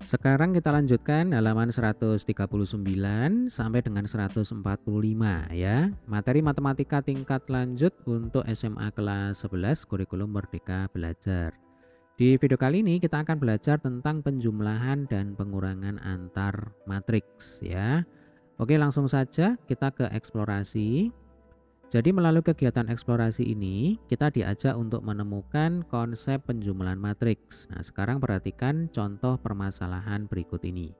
Sekarang kita lanjutkan halaman 139 sampai dengan 145 ya. Materi matematika tingkat lanjut untuk SMA kelas 11 kurikulum Merdeka Belajar. Di video kali ini kita akan belajar tentang penjumlahan dan pengurangan antar matriks ya. Oke, langsung saja kita ke eksplorasi. Jadi melalui kegiatan eksplorasi ini, kita diajak untuk menemukan konsep penjumlahan matriks. Nah, sekarang perhatikan contoh permasalahan berikut ini.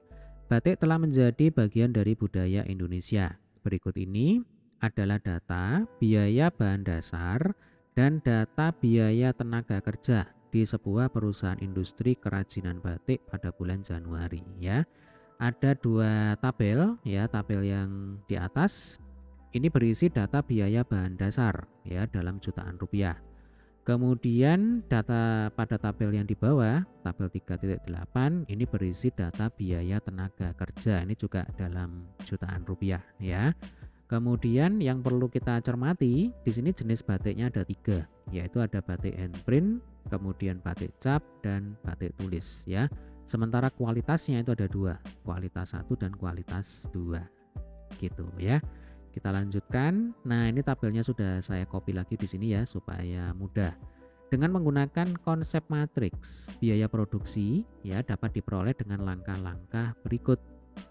Batik telah menjadi bagian dari budaya Indonesia. Berikut ini adalah data biaya bahan dasar dan data biaya tenaga kerja di sebuah perusahaan industri kerajinan batik pada bulan Januari ya. Ada dua tabel ya, tabel yang di atas ini berisi data biaya bahan dasar ya dalam jutaan rupiah. Kemudian data pada tabel yang di bawah, tabel 3.8 ini berisi data biaya tenaga kerja. Ini juga dalam jutaan rupiah ya. Kemudian yang perlu kita cermati, di sini jenis batiknya ada 3, yaitu ada batik hand print, kemudian batik cap dan batik tulis ya. Sementara kualitasnya itu ada 2, kualitas 1 dan kualitas 2. Gitu ya. Kita lanjutkan. Nah, ini tabelnya sudah saya copy lagi di sini ya supaya mudah. Dengan menggunakan konsep matriks, biaya produksi ya dapat diperoleh dengan langkah-langkah berikut.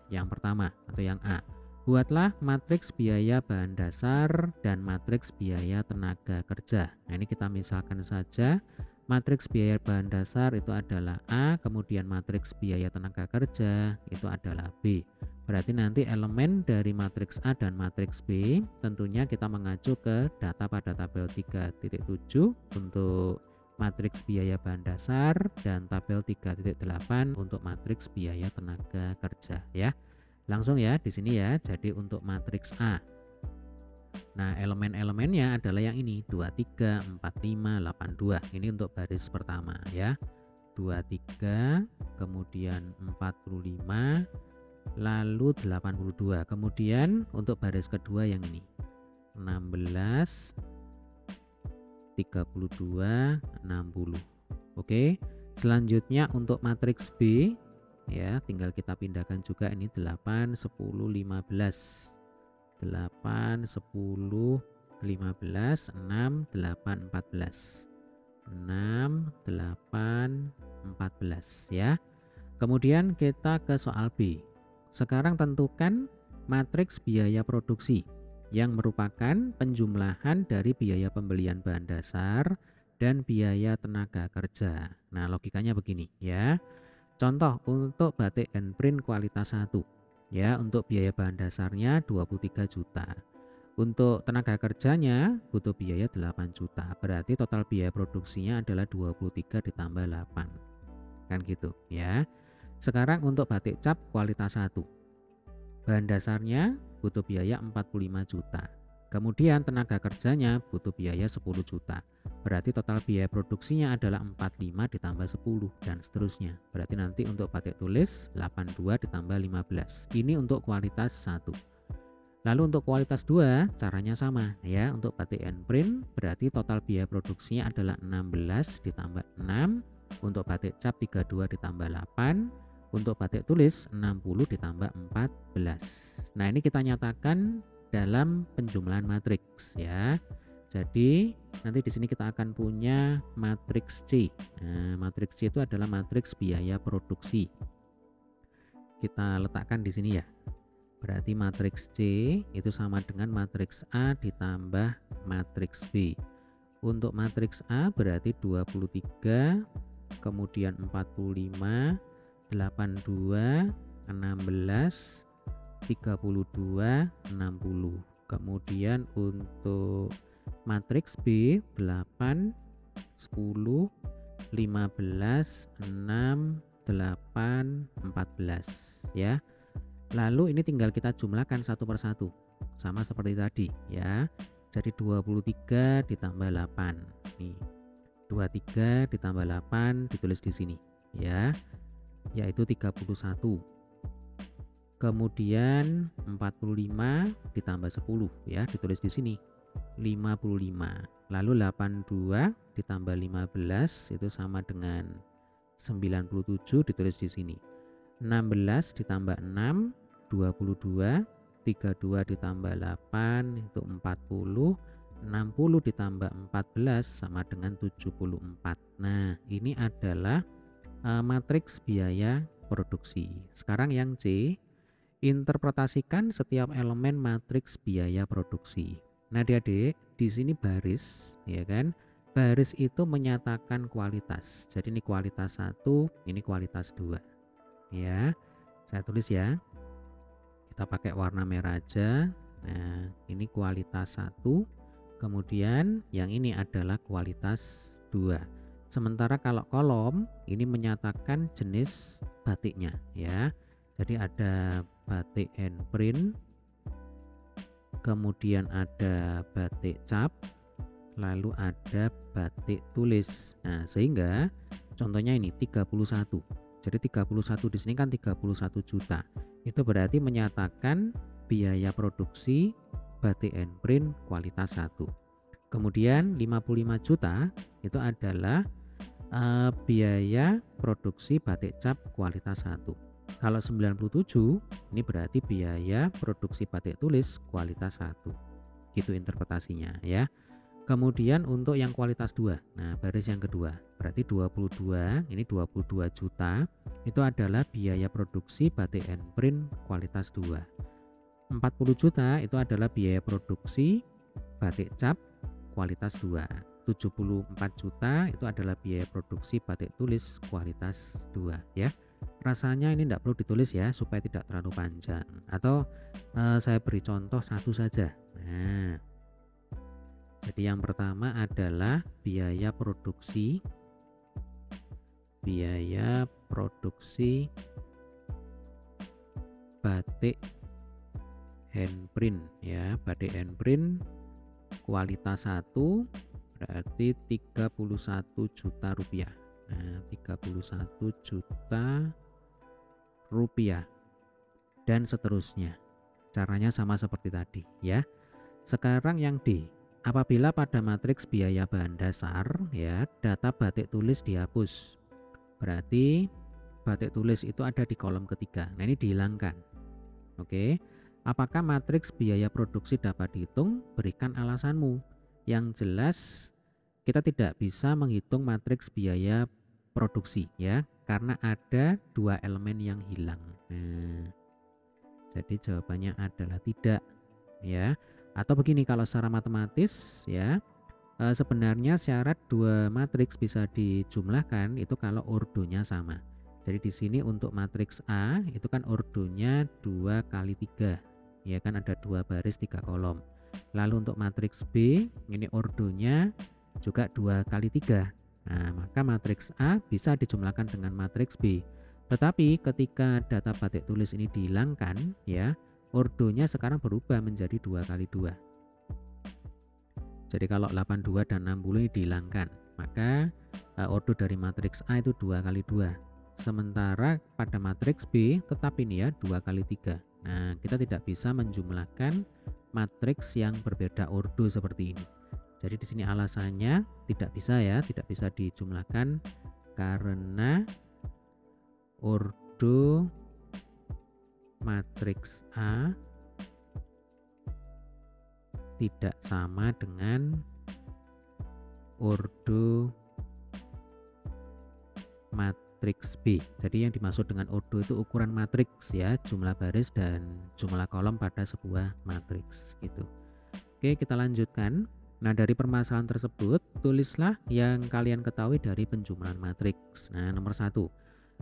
Yang pertama atau yang A, buatlah matriks biaya bahan dasar dan matriks biaya tenaga kerja. Nah, ini kita misalkan saja matriks biaya bahan dasar itu adalah A, kemudian matriks biaya tenaga kerja itu adalah B. Berarti nanti elemen dari matriks A dan matriks B tentunya kita mengacu ke data pada tabel 3.7 untuk matriks biaya bahan dasar dan tabel 3.8 untuk matriks biaya tenaga kerja ya. Langsung ya di sini ya. Jadi untuk matriks A. Nah, elemen-elemennya adalah yang ini 23, 45, 82. Ini untuk baris pertama ya. 23, kemudian 45, lalu 82. Kemudian untuk baris kedua yang ini 16, 32, 60. Oke. Selanjutnya untuk matriks B ya, tinggal kita pindahkan juga ini 8, 10, 15. 8, 10, 15, 6, 8, 14. 6, 8, 14 ya. Kemudian kita ke soal B. Sekarang tentukan matriks biaya produksi yang merupakan penjumlahan dari biaya pembelian bahan dasar dan biaya tenaga kerja. Nah, logikanya begini ya. Contoh untuk batik hand print kualitas 1 ya, untuk biaya bahan dasarnya 23 juta. Untuk tenaga kerjanya butuh biaya 8 juta. Berarti total biaya produksinya adalah 23 ditambah 8. Kan gitu ya. Sekarang untuk batik cap kualitas 1. Bahan dasarnya butuh biaya 45 juta. Kemudian tenaga kerjanya butuh biaya 10 juta. Berarti total biaya produksinya adalah 45 ditambah 10 dan seterusnya. Berarti nanti untuk batik tulis 82 ditambah 15. Ini untuk kualitas 1. Lalu untuk kualitas 2 caranya sama ya. Untuk batik hand print berarti total biaya produksinya adalah 16 ditambah 6. Untuk batik cap 32 ditambah 8. Untuk batik tulis 60 ditambah 14. Nah, ini kita nyatakan dalam penjumlahan matriks ya. Jadi nanti di sini kita akan punya matriks C. Nah, matriks C itu adalah matriks biaya produksi. Kita letakkan di sini ya. Berarti matriks C itu sama dengan matriks A ditambah matriks B. Untuk matriks A berarti 23, kemudian 45, 82, 16, 32, 60. Kemudian untuk matriks B 8, 10, 15, 6, 8, 14 ya. Lalu ini tinggal kita jumlahkan satu persatu sama seperti tadi ya. Jadi 23 ditambah 8. Nih. 23 ditambah 8 ditulis di sini ya, yaitu 31. Kemudian 45 ditambah 10 ya, ditulis di sini 55. Lalu 82 ditambah 15 itu sama dengan 97 ditulis di sini. 16 ditambah 6, 22, 32 ditambah 8 itu 40, 60 ditambah 14 sama dengan 74. Nah, ini adalah matriks biaya produksi. Sekarang yang C, interpretasikan setiap elemen matriks biaya produksi. Nah, adik-adik, di sini baris, ya kan? Baris itu menyatakan kualitas. Jadi ini kualitas 1, ini kualitas 2. Ya. Saya tulis ya. Kita pakai warna merah aja. Nah, ini kualitas 1. Kemudian yang ini adalah kualitas 2. Sementara kalau kolom ini menyatakan jenis batiknya ya. Jadi ada batik hand print, kemudian ada batik cap, lalu ada batik tulis. Nah, sehingga contohnya ini 31. Jadi 31 di sini kan 31 juta. Itu berarti menyatakan biaya produksi batik hand print kualitas 1. Kemudian 55 juta itu adalah biaya produksi batik cap kualitas 1. Kalau 97 ini berarti biaya produksi batik tulis kualitas 1. Gitu interpretasinya ya. Kemudian untuk yang kualitas 2. Nah, baris yang kedua. Berarti 22, ini 22 juta itu adalah biaya produksi batik hand print kualitas 2. 40 juta itu adalah biaya produksi batik cap kualitas 2. 74 juta itu adalah biaya produksi batik tulis kualitas 2 ya. Rasanya ini tidak perlu ditulis ya supaya tidak terlalu panjang. Atau saya beri contoh satu saja. Nah, jadi yang pertama adalah biaya produksi batik hand print ya. Batik hand print kualitas 1 berarti 31 juta rupiah. Nah, 31 juta rupiah dan seterusnya. Caranya sama seperti tadi ya. Sekarang yang D, apabila pada matriks biaya bahan dasar ya, data batik tulis dihapus. Berarti batik tulis itu ada di kolom ketiga. Nah, ini dihilangkan. Oke. Apakah matriks biaya produksi dapat dihitung? Berikan alasanmu. Yang jelas kita tidak bisa menghitung matriks biaya produksi ya, karena ada dua elemen yang hilang. Nah, jadi jawabannya adalah tidak ya. Atau begini, kalau secara matematis ya, sebenarnya syarat dua matriks bisa dijumlahkan itu kalau ordonya sama. Jadi di sini untuk matriks A itu kan ordonya 2 kali 3. Ya kan, ada 2 baris 3 kolom. Lalu untuk matriks B ini ordonya juga 2 kali 3. Nah, maka matriks A bisa dijumlahkan dengan matriks B. Tetapi ketika data batik tulis ini dihilangkan ya, ordonya sekarang berubah menjadi 2 kali 2. Jadi kalau 82 dan 60 ini dihilangkan, maka ordo dari matriks A itu 2 kali 2. Sementara pada matriks B tetap ini ya 2 kali 3. Nah, kita tidak bisa menjumlahkan matriks yang berbeda ordo seperti ini. Jadi di sini alasannya tidak bisa ya, tidak bisa dijumlahkan karena ordo matriks A tidak sama dengan ordo matriks B. Jadi yang dimaksud dengan ordo itu ukuran matriks ya, jumlah baris dan jumlah kolom pada sebuah matriks gitu. Oke, kita lanjutkan. Nah, dari permasalahan tersebut tulislah yang kalian ketahui dari penjumlahan matriks. Nah, nomor 1,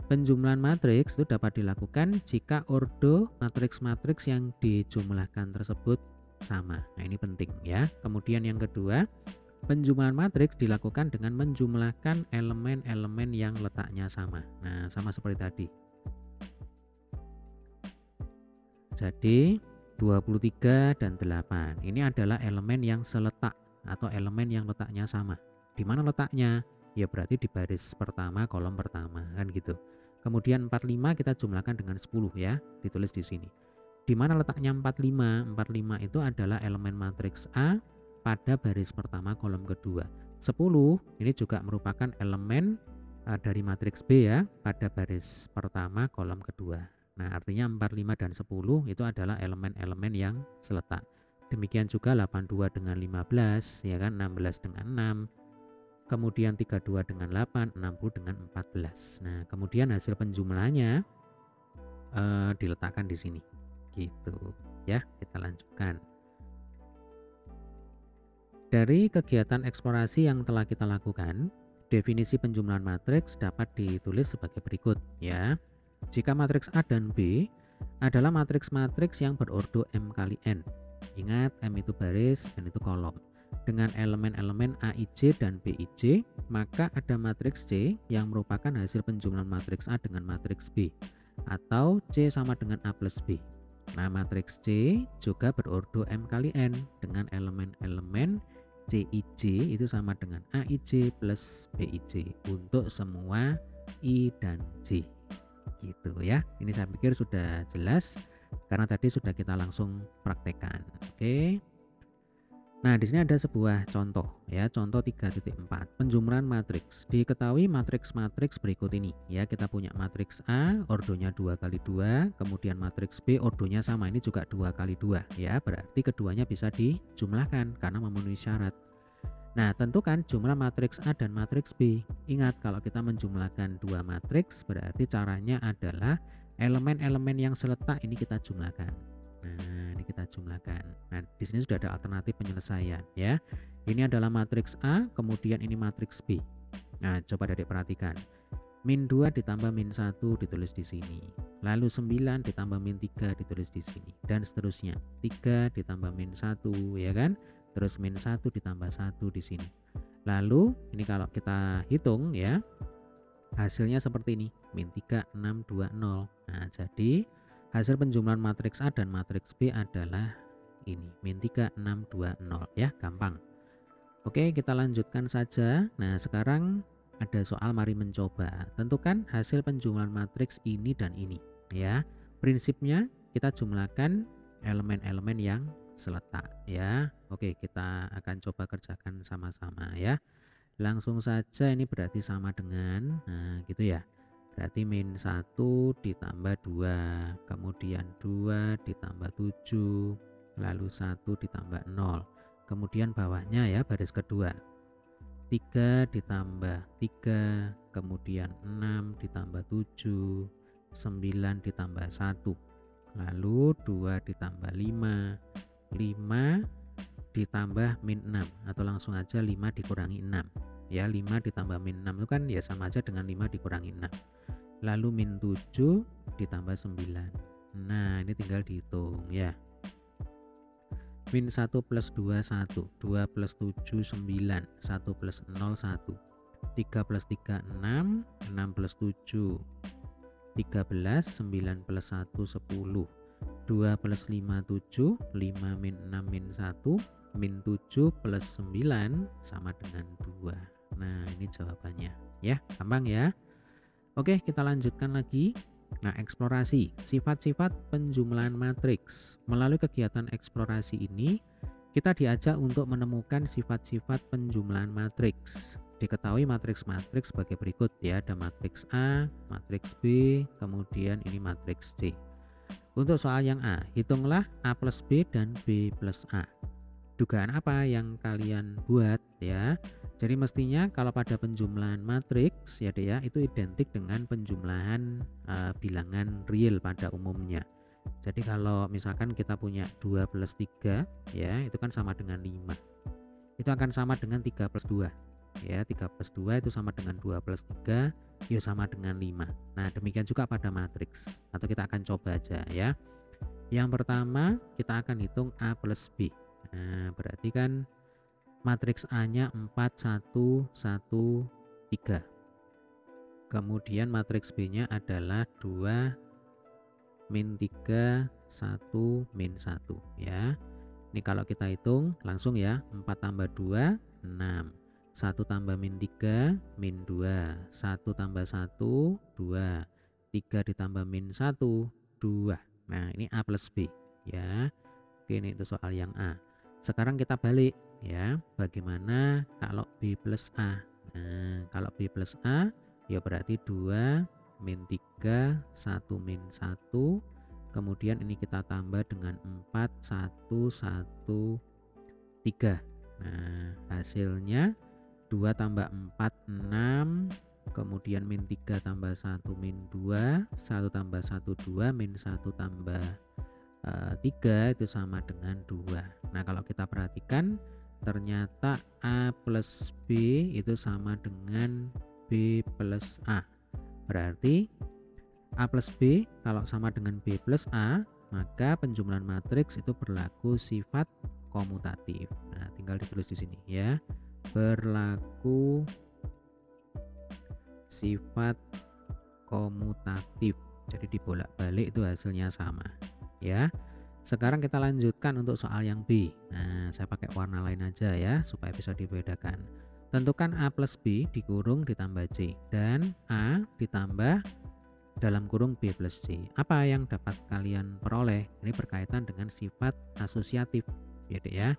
penjumlahan matriks itu dapat dilakukan jika ordo matriks-matriks yang dijumlahkan tersebut sama. Nah, ini penting ya. Kemudian yang kedua, penjumlahan matriks dilakukan dengan menjumlahkan elemen-elemen yang letaknya sama. Nah, sama seperti tadi. Jadi 23 dan 8 ini adalah elemen yang seletak atau elemen yang letaknya sama. Di mana letaknya? Ya berarti di baris pertama kolom pertama kan gitu. Kemudian 45 kita jumlahkan dengan 10 ya, ditulis di sini. Di mana letaknya 45? 45 itu adalah elemen matriks A pada baris pertama kolom kedua. 10 ini juga merupakan elemen dari matriks B ya pada baris pertama kolom kedua. Nah, artinya 4, 5, dan 10 itu adalah elemen-elemen yang seletak. Demikian juga 82 dengan 15, ya kan, 16 dengan 6, kemudian 32 dengan 8, 60 dengan 14. Nah, kemudian hasil penjumlahannya diletakkan di sini. Gitu. Ya, kita lanjutkan. Dari kegiatan eksplorasi yang telah kita lakukan, definisi penjumlahan matriks dapat ditulis sebagai berikut ya. Jika matriks A dan B adalah matriks-matriks yang berordo M kali N. Ingat, M itu baris, N itu kolom. Dengan elemen-elemen AIJ dan BIJ, maka ada matriks C yang merupakan hasil penjumlahan matriks A dengan matriks B, atau C sama dengan A plus B. Nah, matriks C juga berordo M kali N dengan elemen-elemen CIJ itu sama dengan AIJ plus BIJ untuk semua I dan J. Gitu ya. Ini saya pikir sudah jelas karena tadi sudah kita langsung praktekkan. Oke. Nah, di sini ada sebuah contoh ya, contoh 3.4. Penjumlahan matriks. Diketahui matriks-matriks berikut ini ya. Kita punya matriks A ordonya 2 kali 2, kemudian matriks B ordonya sama, ini juga 2 kali 2 ya. Berarti keduanya bisa dijumlahkan karena memenuhi syarat. Nah, tentukan jumlah matriks A dan matriks B. Ingat, kalau kita menjumlahkan dua matriks berarti caranya adalah elemen-elemen yang seletak ini kita jumlahkan. Nah, ini kita jumlahkan. Nah, di sini sudah ada alternatif penyelesaian ya. Ini adalah matriks A, kemudian ini matriks B. Nah, coba Adik perhatikan. Min 2 ditambah min 1 ditulis di sini. Lalu 9 ditambah min 3 ditulis di sini. Dan seterusnya. 3 ditambah min 1 ya kan? Terus min 1 ditambah 1 di sini. Lalu ini kalau kita hitung ya, hasilnya seperti ini. Min 3, 6, 2, 0. Nah, jadi hasil penjumlahan matriks A dan matriks B adalah ini. Min 3, 6, 2, 0 ya, gampang. Oke, kita lanjutkan saja. Nah, sekarang ada soal mari mencoba. Tentukan hasil penjumlahan matriks ini dan ini ya. Prinsipnya kita jumlahkan elemen-elemen yang seletak ya. Oke, kita akan coba kerjakan sama-sama ya. Langsung saja, ini berarti sama dengan, nah gitu ya. Berarti min 1 ditambah 2, kemudian 2 ditambah 7, lalu 1 ditambah 0. Kemudian bawahnya ya baris kedua. 3 ditambah 3, kemudian 6 ditambah 7, 9 ditambah 1. Lalu 2 ditambah 5, 5 ditambah min 6, atau langsung aja 5 dikurangi 6 ya. 5 ditambah min 6 itu kan ya sama aja dengan 5 dikurangi 6. Lalu min 7 ditambah 9. Nah, ini tinggal dihitung ya. Min 1 plus 2 1, 2 plus 7 9, 1 plus 0 1, 3 plus 3 6, 6 plus 7 13, 9 plus 1 10, 2 plus 5 7, 5 min 6 min 1, min 7 plus 9 sama dengan 2. Nah, ini jawabannya ya, gampang ya. Oke, kita lanjutkan lagi. Nah, eksplorasi, sifat-sifat penjumlahan matriks. Melalui kegiatan eksplorasi ini, kita diajak untuk menemukan sifat-sifat penjumlahan matriks. Diketahui matriks-matriks sebagai berikut ya, ada matriks A, matriks B, kemudian ini matriks C. Untuk soal yang A, hitunglah A plus B dan B plus A. Dugaan apa yang kalian buat ya? Jadi mestinya kalau pada penjumlahan matriks ya deh ya, itu identik dengan penjumlahan bilangan real pada umumnya. Jadi kalau misalkan kita punya 2 plus 3 ya, itu kan sama dengan 5. Itu akan sama dengan 3 plus 2 ya. 3 plus 2 itu sama dengan 2 plus 3, ya sama dengan 5. Nah, demikian juga pada matriks, atau kita akan coba aja ya. Yang pertama kita akan hitung A plus B. Nah, berarti kan matriks A-nya 4 1 1 3. Kemudian matriks B-nya adalah 2 min 3 1 min 1 ya. Ini kalau kita hitung langsung ya, 4 tambah 2 6, 1 tambah min 3 min 2, 1 tambah 1 2, 3 ditambah min 1 2. Nah, ini A plus B ya. Oke, ini itu soal yang A. Sekarang kita balik ya, bagaimana kalau B plus A. Nah, kalau B plus A Ya berarti 2 min 3 1 min 1, kemudian ini kita tambah dengan 4 1 1 3. Nah hasilnya 2 tambah 4 6, kemudian min 3 tambah 1 min 2, 1 tambah 1 2, min 1 tambah 3 itu sama dengan 2. Nah kalau kita perhatikan ternyata A plus B itu sama dengan B plus A. Berarti A plus B kalau sama dengan B plus A, maka penjumlahan matriks itu berlaku sifat komutatif. Nah tinggal ditulis di sini ya, berlaku sifat komutatif. Jadi dibolak-balik itu hasilnya sama ya. Sekarang kita lanjutkan untuk soal yang B. Nah saya pakai warna lain aja ya supaya bisa dibedakan. Tentukan A plus B dikurung ditambah C dan A ditambah dalam kurung B plus C. Apa yang dapat kalian peroleh? Ini berkaitan dengan sifat asosiatif ya Dek ya.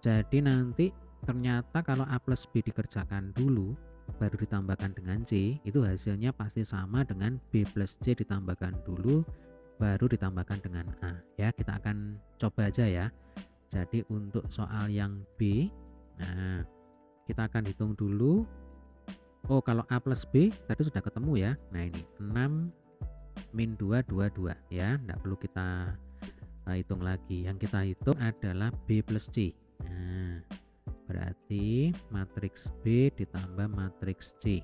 Jadi nanti ternyata kalau A plus B dikerjakan dulu baru ditambahkan dengan C, itu hasilnya pasti sama dengan B plus C ditambahkan dulu baru ditambahkan dengan A ya. Kita akan coba aja ya. Jadi untuk soal yang B, nah kita akan hitung dulu. Oh kalau A plus B tadi sudah ketemu ya. Nah ini 6 min 2 2 ya, tidak perlu kita hitung lagi. Yang kita hitung adalah B plus C. Nah berarti matriks B ditambah matriks C.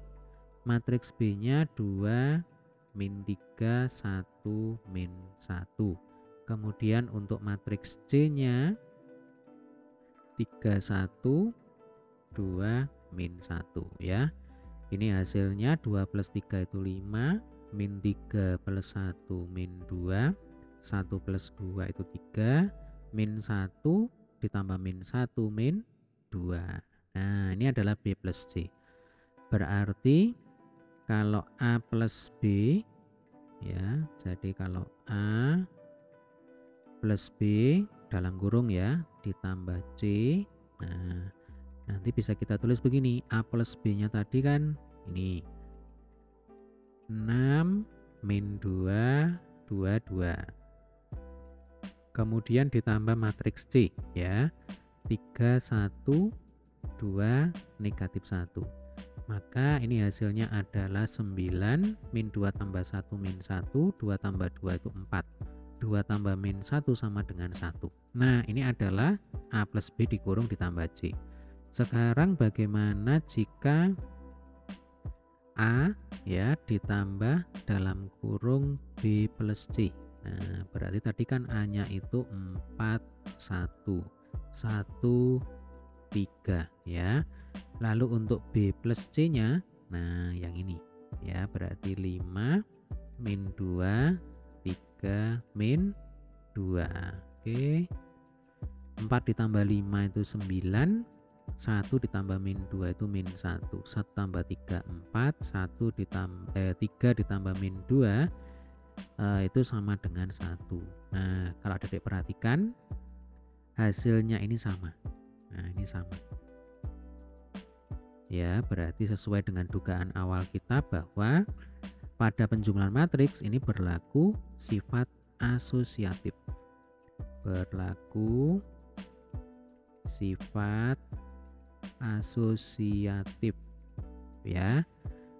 Matriks B nya 2 min 3 1 min 1. Kemudian untuk matriks C nya 3 1 2 min 1 ya. Ini hasilnya 2 plus 3 itu 5, min 3 plus 1 min 2, 1 plus 2 itu 3, min 1 ditambah min 1 min 2. Nah ini adalah B plus C. Berarti kalau A plus B ya, jadi kalau A plus B dalam kurung ya ditambah C, nah nanti bisa kita tulis begini, A plus B nya tadi kan ini 6 min 2 2 2, kemudian ditambah matriks C ya, 3 1 2 negatif 1, maka ini hasilnya adalah 9 min 2 tambah 1 min 1, 2 tambah 2 itu 4, 2 tambah min 1 sama dengan 1. Nah ini adalah A plus B dikurung ditambah C. Sekarang bagaimana jika A ya ditambah dalam kurung B plus C. Nah berarti tadi kan A nya itu 4 1 1 3 ya. Lalu untuk B plus C nya, nah yang ini ya, berarti 5 min 2 3 min 2. Oke, 4 ditambah 5 itu 9, 1 ditambah min 2 itu min 1, 1 tambah 3 4, 1 ditambah 3 ditambah min 2 itu sama dengan 1. Nah kalau adik perhatikan hasilnya ini sama. Nah ini sama ya, berarti sesuai dengan dugaan awal kita bahwa pada penjumlahan matriks ini berlaku sifat asosiatif. Berlaku sifat asosiatif ya.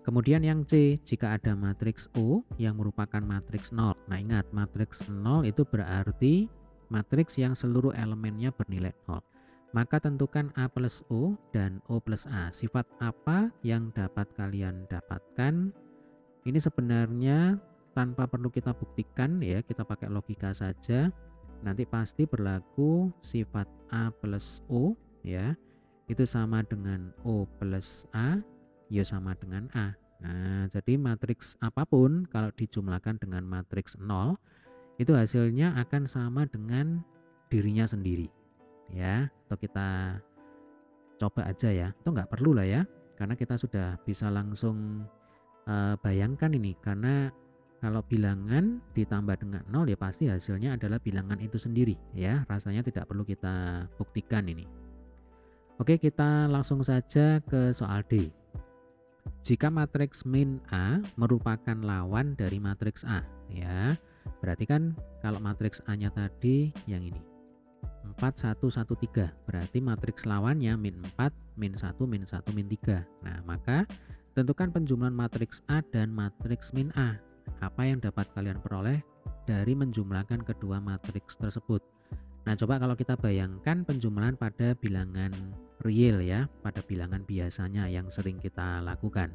Kemudian yang C, jika ada matriks O yang merupakan matriks 0. Nah ingat, matriks 0 itu berarti matriks yang seluruh elemennya bernilai 0. Maka tentukan A plus O dan O plus A. Sifat apa yang dapat kalian dapatkan? Ini sebenarnya tanpa perlu kita buktikan ya, kita pakai logika saja. Nanti pasti berlaku sifat A plus O ya, itu sama dengan O plus A, ya sama dengan A. Nah jadi matriks apapun kalau dijumlahkan dengan matriks 0 itu hasilnya akan sama dengan dirinya sendiri ya. Atau kita coba aja ya, itu nggak perlu lah ya, karena kita sudah bisa langsung bayangkan ini, karena kalau bilangan ditambah dengan 0 ya pasti hasilnya adalah bilangan itu sendiri ya, rasanya tidak perlu kita buktikan ini. Oke, kita langsung saja ke soal D. Jika matriks min A merupakan lawan dari matriks A, ya. Berarti kan kalau matriks A-nya tadi yang ini 4 1 1 3. Berarti matriks lawannya min 4, min 1, min 1, min 3. Nah, maka tentukan penjumlahan matriks A dan matriks min A. Apa yang dapat kalian peroleh dari menjumlahkan kedua matriks tersebut? Nah, coba kalau kita bayangkan penjumlahan pada bilangan real ya, pada bilangan biasanya yang sering kita lakukan.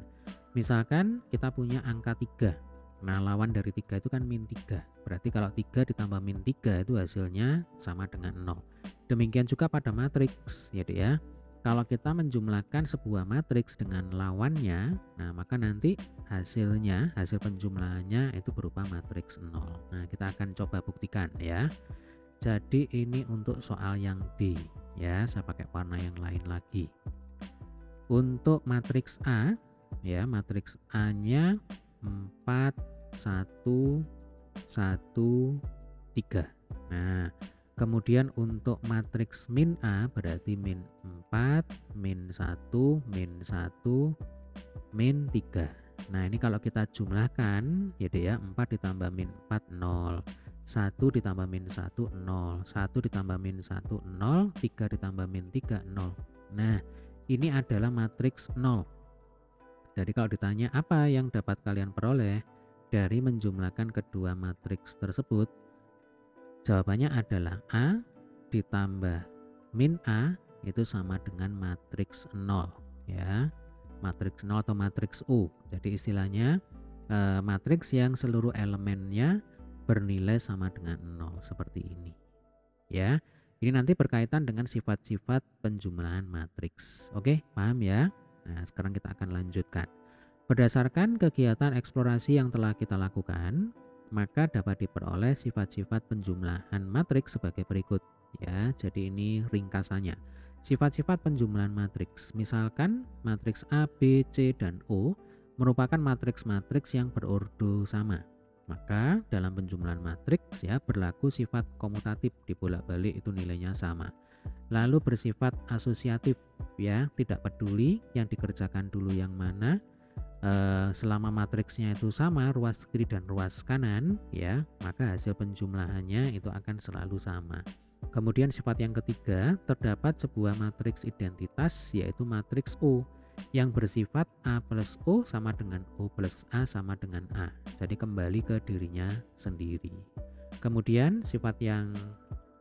Misalkan kita punya angka 3. Nah, lawan dari 3 itu kan min 3. Berarti kalau 3 ditambah min 3 itu hasilnya sama dengan 0. Demikian juga pada matriks, ya Dek ya. Kalau kita menjumlahkan sebuah matriks dengan lawannya, nah maka nanti hasilnya, hasil penjumlahannya itu berupa matriks 0. Nah, kita akan coba buktikan ya. Jadi ini untuk soal yang D ya, saya pakai warna yang lain lagi. Untuk matriks A ya, matriks A-nya 4 1 1 3. Nah, kemudian untuk matriks min A berarti min 4, min 1, min 1, min 3. Nah, ini kalau kita jumlahkan ya deh ya, 4 ditambah min 4 0, 1 ditambah min 1 0, 1 ditambah min 1 0, 3 ditambah min 3 0. Nah, ini adalah matriks 0. Jadi kalau ditanya apa yang dapat kalian peroleh dari menjumlahkan kedua matriks tersebut, jawabannya adalah A ditambah min A itu sama dengan matriks 0 ya. Matriks 0 atau matriks U. Jadi istilahnya matriks yang seluruh elemennya bernilai sama dengan 0 seperti ini. Ya. Ini nanti berkaitan dengan sifat-sifat penjumlahan matriks. Oke, paham ya? Nah, sekarang kita akan lanjutkan. Berdasarkan kegiatan eksplorasi yang telah kita lakukan, maka dapat diperoleh sifat-sifat penjumlahan matriks sebagai berikut ya. Jadi ini ringkasannya. Sifat-sifat penjumlahan matriks. Misalkan matriks A, B, C, dan O merupakan matriks-matriks yang berordo sama. Maka dalam penjumlahan matriks ya berlaku sifat komutatif, dibolak-balik itu nilainya sama. Lalu bersifat asosiatif ya, tidak peduli yang dikerjakan dulu yang mana, selama matriksnya itu sama ruas kiri dan ruas kanan ya, maka hasil penjumlahannya itu akan selalu sama. Kemudian sifat yang ketiga, terdapat sebuah matriks identitas yaitu matriks O yang bersifat A plus O sama dengan O plus A sama dengan A. Jadi kembali ke dirinya sendiri. Kemudian sifat yang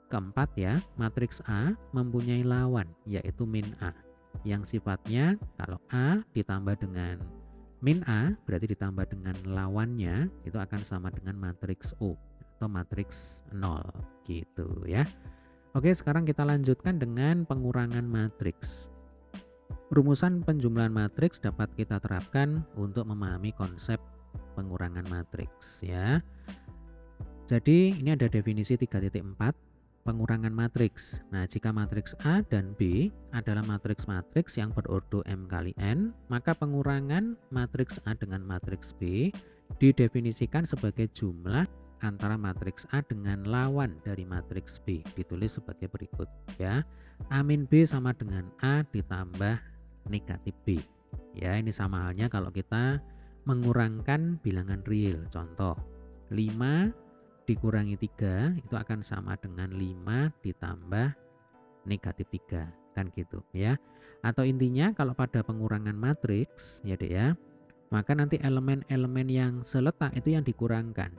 keempat ya, matriks A mempunyai lawan yaitu min A yang sifatnya kalau A ditambah dengan min A berarti ditambah dengan lawannya itu akan sama dengan matriks O atau matriks 0 gitu ya. Oke, sekarang kita lanjutkan dengan pengurangan matriks. Rumusan penjumlahan matriks dapat kita terapkan untuk memahami konsep pengurangan matriks ya. Jadi ini ada definisi 3.4 pengurangan matriks. Nah, jika matriks A dan B adalah matriks-matriks yang berordo M kali N, maka pengurangan matriks A dengan matriks B didefinisikan sebagai jumlah antara matriks A dengan lawan dari matriks B. Ditulis sebagai berikut ya. A min B sama dengan A ditambah negatif B. Ya, ini sama halnya kalau kita mengurangkan bilangan real. Contoh, 5 dikurangi 3 itu akan sama dengan 5 ditambah negatif 3. Kan gitu ya. Atau intinya kalau pada pengurangan matriks ya Dek ya, maka nanti elemen-elemen yang seletak itu yang dikurangkan.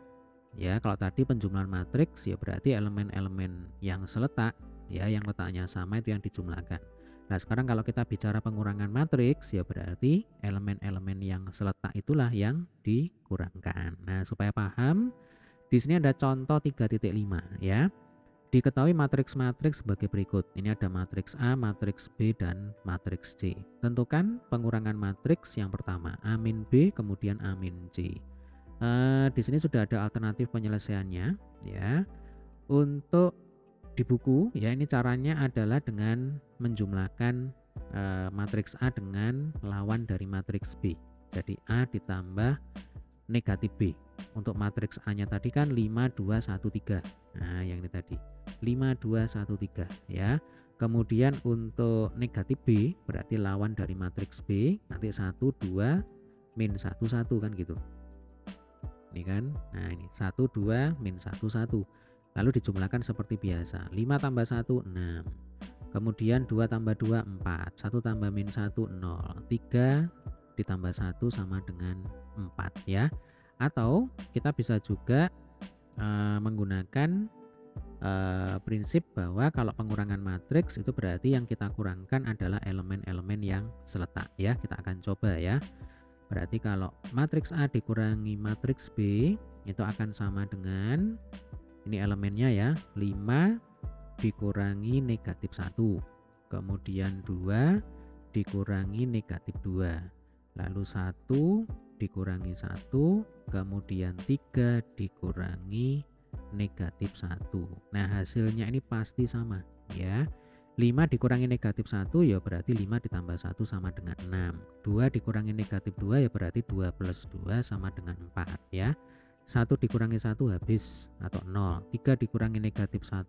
Ya, kalau tadi penjumlahan matriks ya berarti elemen-elemen yang seletak ya yang letaknya sama itu yang dijumlahkan. Nah, sekarang kalau kita bicara pengurangan matriks ya berarti elemen-elemen yang seletak itulah yang dikurangkan. Nah, supaya paham, di sini ada contoh 3.5 ya. Diketahui matriks-matriks sebagai berikut. Ini ada matriks A, matriks B, dan matriks C. Tentukan pengurangan matriks yang pertama, A min B, kemudian A min C. Di sini sudah ada alternatif penyelesaiannya ya. Untuk di buku ya, ini caranya adalah dengan menjumlahkan matriks A dengan lawan dari matriks B. Jadi A ditambah negatif B. Untuk matriks A nya tadi kan 5 2 1 3. Nah, yang ini tadi 5 2 1 3 ya. Kemudian untuk negatif B berarti lawan dari matriks B, nanti 1 2 min 1 1 kan gitu. Ini kan. Nah, ini 1 2 min 1 1. Lalu dijumlahkan seperti biasa. 5 tambah 1 6. Kemudian 2 tambah 2 4. 1 tambah min 1 0. 3 ditambah 1 sama dengan 4 ya. Atau kita bisa juga menggunakan prinsip bahwa kalau pengurangan matriks itu berarti yang kita kurangkan adalah elemen-elemen yang seletak ya. Kita akan coba ya. Berarti kalau matriks A dikurangi matriks B itu akan sama dengan ini elemennya ya, 5 dikurangi negatif 1, kemudian 2 dikurangi negatif 2, lalu 1 dikurangi 1, kemudian 3 dikurangi negatif 1. Nah, hasilnya ini pasti sama ya. 5 dikurangi negatif 1 ya berarti 5 ditambah 1 sama dengan 6. 2 dikurangi negatif 2 ya berarti 2 plus 2 sama dengan 4 ya. 1 dikurangi 1 habis atau 0. 3 dikurangi negatif 1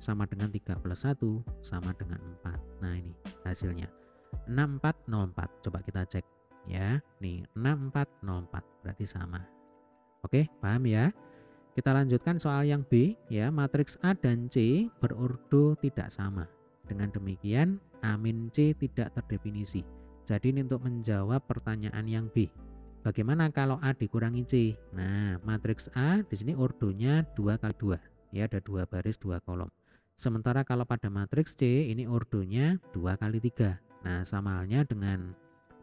sama dengan 3 plus 1 sama dengan 4. Nah, ini hasilnya 6404. Coba kita cek ya. Nih 6404 berarti sama. Oke, paham ya? Kita lanjutkan soal yang B ya. Matriks A dan C berordo tidak sama. Dengan demikian A min C tidak terdefinisi. Jadi ini untuk menjawab pertanyaan yang B. Bagaimana kalau A dikurangi C? Nah, matriks A di sini ordonya 2 kali 2. Ya, ada 2 baris 2 kolom. Sementara kalau pada matriks C ini ordonya 2 kali 3. Nah, sama halnya dengan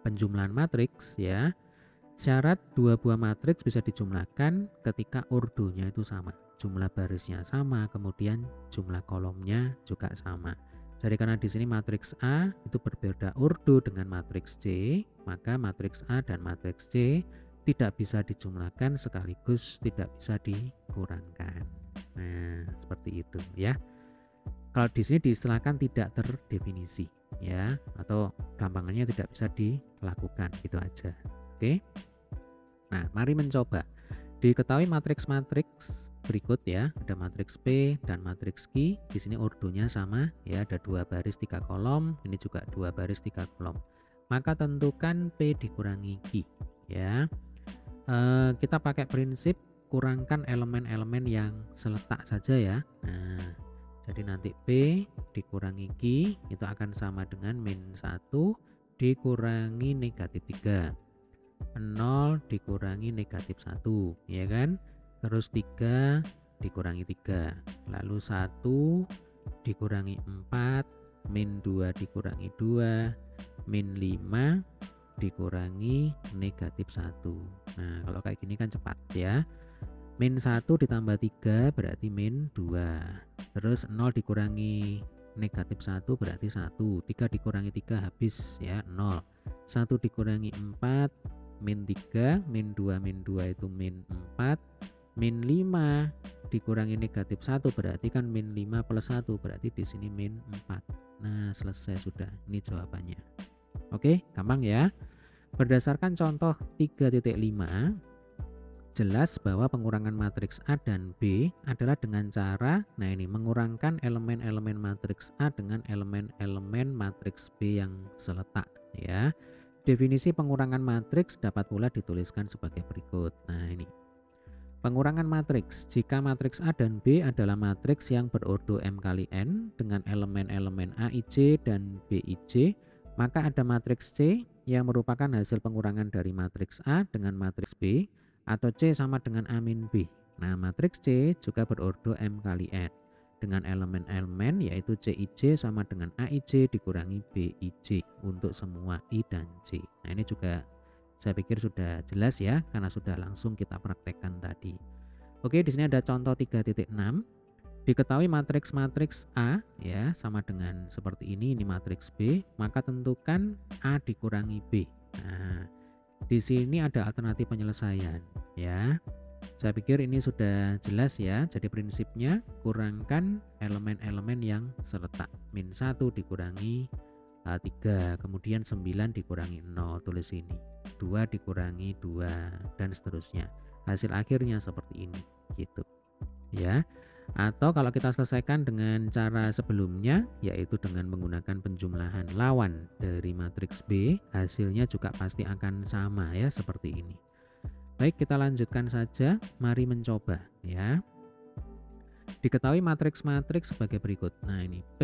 penjumlahan matriks ya. Syarat 2 buah matriks bisa dijumlahkan ketika ordonya itu sama. Jumlah barisnya sama, kemudian jumlah kolomnya juga sama. Jadi karena di sini matriks A itu berbeda ordo dengan matriks C, maka matriks A dan matriks C tidak bisa dijumlahkan sekaligus tidak bisa dikurangkan. Nah, seperti itu ya. Kalau di sini diistilahkan tidak terdefinisi ya, atau gampangannya tidak bisa dilakukan, gitu aja. Oke. Nah, mari mencoba. Diketahui matriks-matriks berikut ya, ada matriks P dan matriks Q. Di sini ordonya sama ya, ada 2 baris 3 kolom, ini juga 2 baris 3 kolom. Maka tentukan P dikurangi Q ya. Kita pakai prinsip kurangkan elemen-elemen yang seletak saja ya. Nah, jadi nanti P dikurangi Q itu akan sama dengan min 1 dikurangi negatif 3. 0 dikurangi negatif 1 ya kan, terus 3 dikurangi 3, lalu 1 dikurangi 4, min 2 dikurangi 2, min 5 dikurangi negatif 1. Nah, kalau kayak gini kan cepat ya. Min 1 ditambah 3 berarti min 2, terus 0 dikurangi negatif 1 berarti 1, 3 dikurangi 3 habis ya 0, 1 dikurangi 4 min 3, min 2 itu min 4, min 5 dikurangi negatif 1 berarti kan min 5 plus 1 berarti di sini min 4. Nah, selesai sudah. Ini jawabannya. Oke, gampang ya. Berdasarkan contoh 3.5 jelas bahwa pengurangan matriks A dan B adalah dengan cara mengurangkan elemen-elemen matriks A dengan elemen-elemen matriks B yang seletak ya. Definisi pengurangan matriks dapat pula dituliskan sebagai berikut. Nah, ini. Pengurangan matriks. Jika matriks A dan B adalah matriks yang berordo M kali N dengan elemen-elemen AIJ dan BIJ, maka ada matriks C yang merupakan hasil pengurangan dari matriks A dengan matriks B, atau C sama dengan A min B. Nah, matriks C juga berordo M kali N dengan elemen-elemen yaitu CIJ sama dengan AIJ dikurangi BIJ untuk semua I dan J. Nah, ini juga saya pikir sudah jelas ya karena sudah langsung kita praktekkan tadi. Oke, di sini ada contoh 3.6. Diketahui matriks A ya sama dengan seperti ini matriks B, maka tentukan A dikurangi B. Nah, di sini ada alternatif penyelesaian ya. Saya pikir ini sudah jelas ya. Jadi prinsipnya kurangkan elemen-elemen yang seletak. Min 1 dikurangi 3, kemudian 9 dikurangi 0, tulis ini. 2 dikurangi 2 dan seterusnya. Hasil akhirnya seperti ini gitu. Ya. Atau kalau kita selesaikan dengan cara sebelumnya, yaitu dengan menggunakan penjumlahan lawan dari matriks B, hasilnya juga pasti akan sama ya, seperti ini. Baik, kita lanjutkan saja. Mari mencoba ya. Diketahui matriks-matriks sebagai berikut. Nah, ini P,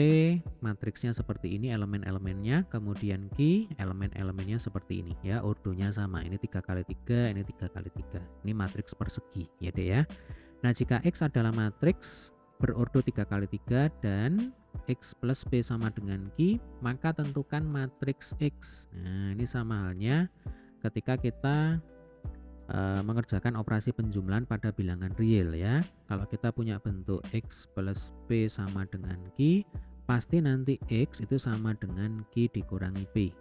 matriksnya seperti ini, elemen-elemennya, kemudian Q, elemen-elemennya seperti ini ya, ordonya sama. Ini 3 kali 3, ini 3 kali 3. Ini matriks persegi ya, Dek ya. Nah, jika X adalah matriks berordo 3 kali 3 dan X plus P sama dengan Q, maka tentukan matriks X. Nah, ini sama halnya ketika kita mengerjakan operasi penjumlahan pada bilangan real ya. Kalau kita punya bentuk X plus P sama dengan Q, pasti nanti X itu sama dengan Q dikurangi P.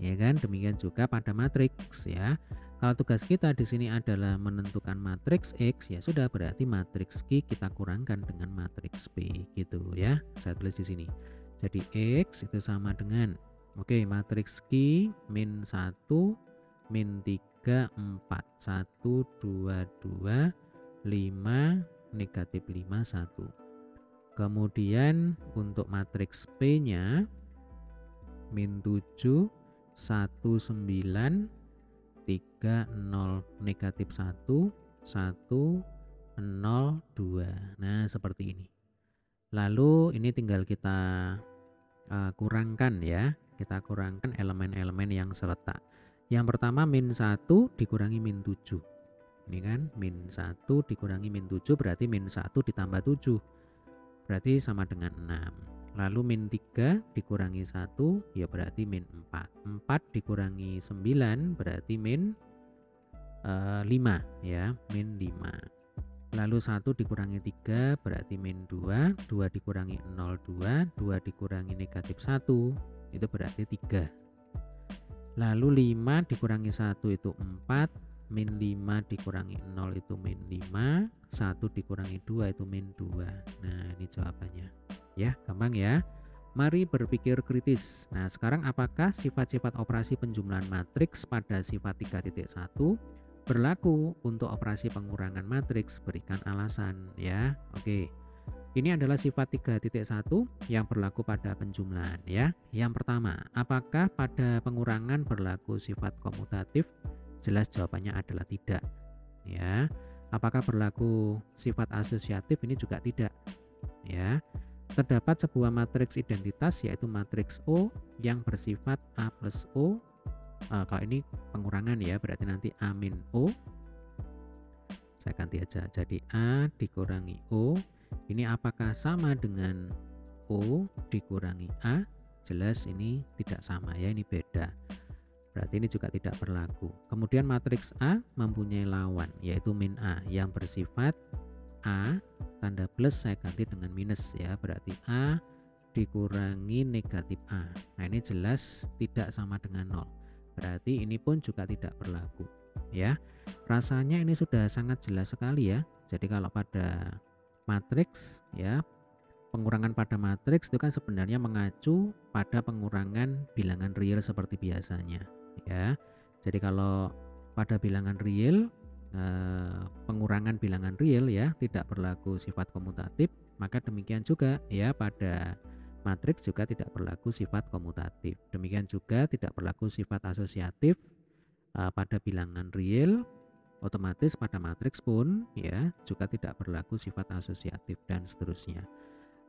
Ya kan? Demikian juga pada matriks ya. Kalau tugas kita di sini adalah menentukan matriks X, ya sudah, berarti matriks Q kita kurangkan dengan matriks P gitu ya. Saya tulis di sini. Jadi X itu sama dengan, oke, matriks Q min 1 min 3 4 1 2 2 5 negatif 5 1. Kemudian untuk matriks P nya min 7 1 9 3 0 negatif 1 1 0 2. Nah, seperti ini. Lalu ini tinggal kita kurangkan ya. Kita kurangkan elemen-elemen yang seletak. Yang pertama min 1 dikurangi min 7. Ini kan min 1 dikurangi min 7 berarti min 1 ditambah 7. Berarti sama dengan 6. Lalu min 3 dikurangi 1 ya berarti min 4. 4 dikurangi 9 berarti min 5 ya, min 5. Lalu 1 dikurangi 3 berarti min 2. 2 dikurangi 0 2. 2 dikurangi negatif 1 itu berarti 3. Lalu 5 dikurangi 1 itu 4, min 5 dikurangi 0 itu min 5, 1 dikurangi 2 itu min 2. Nah, ini jawabannya. Ya, gampang ya. Mari berpikir kritis. Nah, sekarang apakah sifat-sifat operasi penjumlahan matriks pada sifat 3.1 berlaku untuk operasi pengurangan matriks? Berikan alasan ya. Oke. Ini adalah sifat 3.1 yang berlaku pada penjumlahan ya. Yang pertama, apakah pada pengurangan berlaku sifat komutatif? Jelas jawabannya adalah tidak. Ya. Apakah berlaku sifat asosiatif? Ini juga tidak. Ya. Terdapat sebuah matriks identitas yaitu matriks O yang bersifat A plus O. Kalau ini pengurangan ya, berarti nanti A min O. Saya ganti aja. Jadi A dikurangi O. Ini apakah sama dengan O dikurangi A? Jelas ini tidak sama ya, ini beda. Berarti ini juga tidak berlaku. Kemudian matriks A mempunyai lawan yaitu min A yang bersifat A, tanda plus saya ganti dengan minus ya, berarti A dikurangi negatif A. Nah, ini jelas tidak sama dengan 0. Berarti ini pun juga tidak berlaku ya. Rasanya ini sudah sangat jelas sekali ya. Jadi kalau pada matriks ya, pengurangan pada matriks itu kan sebenarnya mengacu pada pengurangan bilangan real seperti biasanya ya. Jadi kalau pada bilangan real, pengurangan bilangan real ya, tidak berlaku sifat komutatif, maka demikian juga ya pada matriks juga tidak berlaku sifat komutatif. Demikian juga tidak berlaku sifat asosiatif pada bilangan real. Otomatis pada matriks pun ya juga tidak berlaku sifat asosiatif dan seterusnya.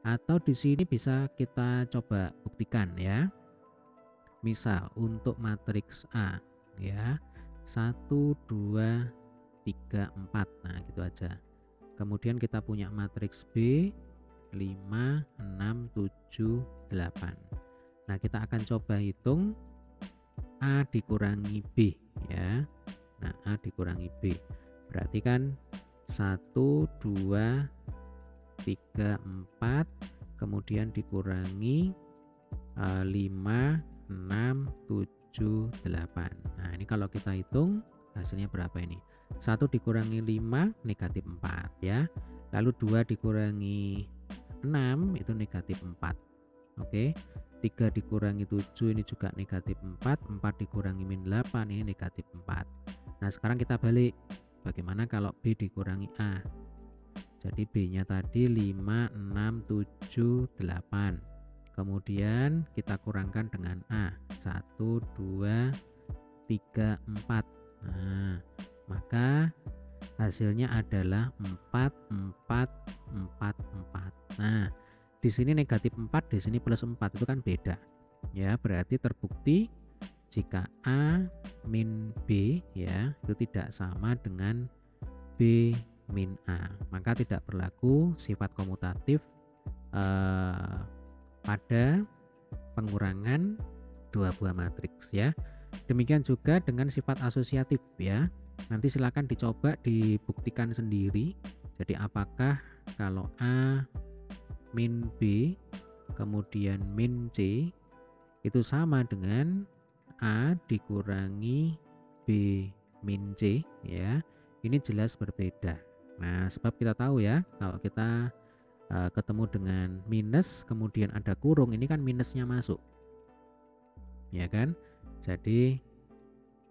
Atau di sini bisa kita coba buktikan ya. Misal untuk matriks A ya, 1 2 3 4. Nah, gitu aja. Kemudian kita punya matriks B 5 6 7 8. Nah, kita akan coba hitung A dikurangi B ya. Nah, A dikurangi B berarti kan 1 2 3 4 kemudian dikurangi 5 6 7 8. Nah, ini kalau kita hitung hasilnya berapa ini? 1 dikurangi 5 negatif 4 ya. Lalu 2 dikurangi 6 itu negatif 4. Oke. 3 dikurangi 7 ini juga negatif 4. 4 dikurangi min 8 ini negatif 4. Nah, sekarang kita balik. Bagaimana kalau B dikurangi A? Jadi B-nya tadi 5, 6, 7, 8. Kemudian kita kurangkan dengan A. 1, 2, 3, 4. Nah, maka hasilnya adalah 4, 4, 4, 4. Nah, di sini negatif 4, di sini plus 4, itu kan beda. Ya, berarti terbukti jika A min B ya, itu tidak sama dengan B min A. Maka tidak berlaku sifat komutatif pada pengurangan dua buah matriks ya. Demikian juga dengan sifat asosiatif ya. Nanti silakan dicoba dibuktikan sendiri. Jadi apakah kalau A min B kemudian min C itu sama dengan A dikurangi B min C ya. Ini jelas berbeda. Nah, sebab kita tahu ya, kalau kita ketemu dengan minus kemudian ada kurung, ini kan minusnya masuk. Ya kan? Jadi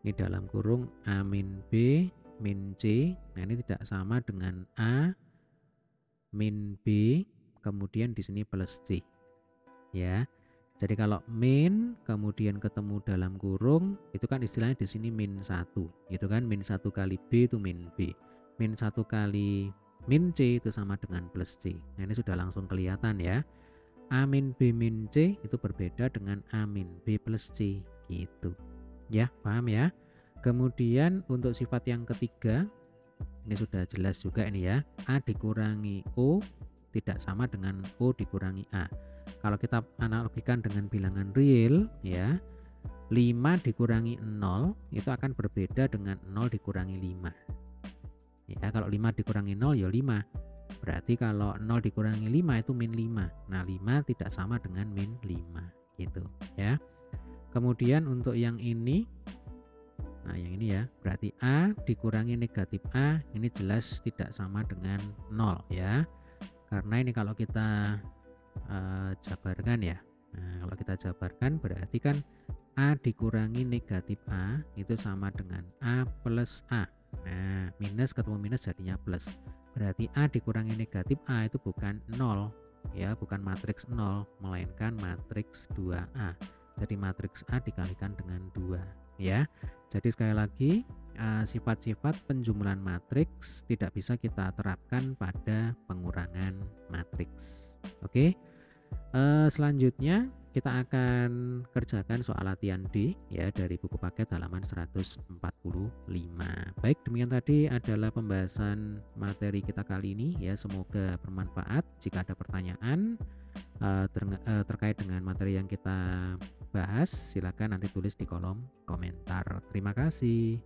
ini dalam kurung A min B min C. Nah, ini tidak sama dengan A min B kemudian di sini plus C. Ya. Jadi kalau min kemudian ketemu dalam kurung, itu kan istilahnya di sini min 1, gitu kan? Min 1 kali B itu min B. Min 1 kali min C itu sama dengan plus C. Nah, ini sudah langsung kelihatan ya. A min B min C itu berbeda dengan A min B plus C, gitu. Ya, paham ya? Kemudian untuk sifat yang ketiga, ini sudah jelas juga ini ya. A dikurangi O tidak sama dengan O dikurangi A. Kalau kita analogikan dengan bilangan real ya, 5 dikurangi 0 itu akan berbeda dengan 0 dikurangi 5. Ya, kalau 5 dikurangi 0 ya 5. Berarti kalau 0 dikurangi 5 itu min 5. Nah, 5 tidak sama dengan min 5 gitu ya. Kemudian untuk yang ini, nah yang ini ya, berarti A dikurangi negatif A ini jelas tidak sama dengan 0 ya. Karena ini kalau kita jabarkan ya. Nah, kalau kita jabarkan berarti kan A dikurangi negatif A itu sama dengan A plus A. Nah, minus ketemu minus jadinya plus. Berarti A dikurangi negatif A itu bukan 0 ya, bukan matriks 0, melainkan matriks 2A. Jadi matriks A dikalikan dengan 2 ya. Jadi sekali lagi sifat-sifat penjumlahan matriks tidak bisa kita terapkan pada pengurangan matriks. Oke. Selanjutnya kita akan kerjakan soal latihan D ya dari buku paket halaman 145. Baik, demikian tadi adalah pembahasan materi kita kali ini ya, semoga bermanfaat. Jika ada pertanyaan terkait dengan materi yang kita bahas, silakan nanti tulis di kolom komentar. Terima kasih.